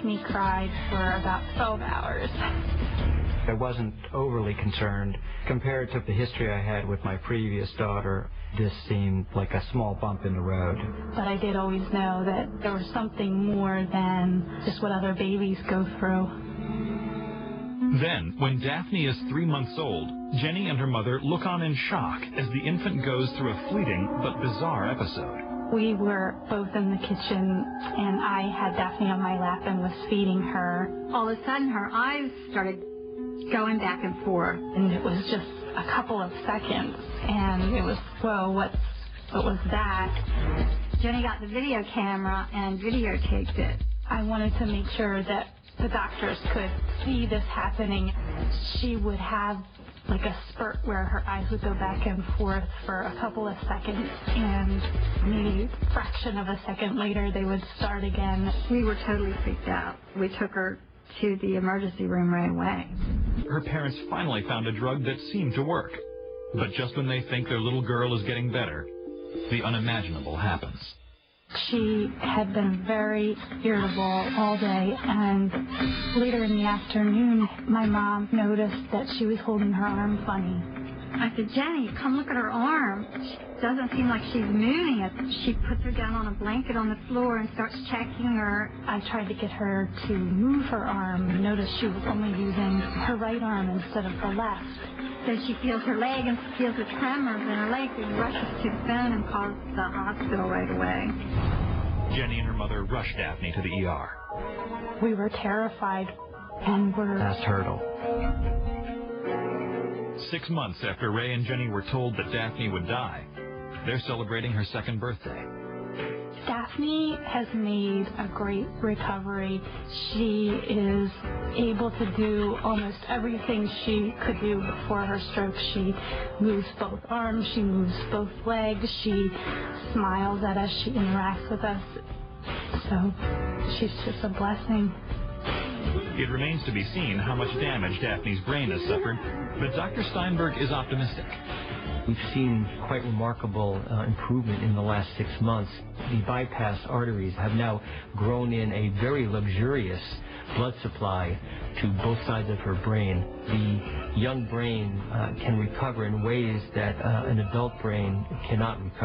Daphne cried for about 12 hours. I wasn't overly concerned. Compared to the history I had with my previous daughter, this seemed like a small bump in the road. But I did always know that there was something more than just what other babies go through. Then, when Daphne is 3 months old, Jenny and her mother look on in shock as the infant goes through a fleeting but bizarre episode. We were both in the kitchen, and I had Daphne on my lap and was feeding her. All of a sudden, her eyes started going back and forth. And it was just a couple of seconds, and it was, whoa, what was that? Jenny got the video camera and videotaped it. I wanted to make sure that the doctors could see this happening. She would have like a spurt where her eyes would go back and forth for a couple of seconds, and maybe a fraction of a second later they would start again. We were totally freaked out. We took her to the emergency room right away. Her parents finally found a drug that seemed to work. But just when they think their little girl is getting better, the unimaginable happens. She had been very irritable all day, and later in the afternoon, my mom noticed that she was holding her arm funny. I said, Jenny, come look at her arm. She doesn't seem like she's moving it. She puts her down on a blanket on the floor and starts checking her. I tried to get her to move her arm and noticed she was only using her right arm instead of the left. So she feels her leg and feels the tremors in her leg and rushes to the phone and calls the hospital right away. Jenny and her mother rushed Daphne to the ER. We were terrified and were... Last hurdle. 6 months after Ray and Jenny were told that Daphne would die, they're celebrating her second birthday. Daphne has made a great recovery. She is able to do almost everything she could do before her stroke. She moves both arms, she moves both legs, she smiles at us, she interacts with us. So she's just a blessing. It remains to be seen how much damage Daphne's brain has suffered, but Dr. Steinberg is optimistic. We've seen quite remarkable improvement in the last 6 months. The bypass arteries have now grown in a very luxurious blood supply to both sides of her brain. The young brain can recover in ways that an adult brain cannot recover.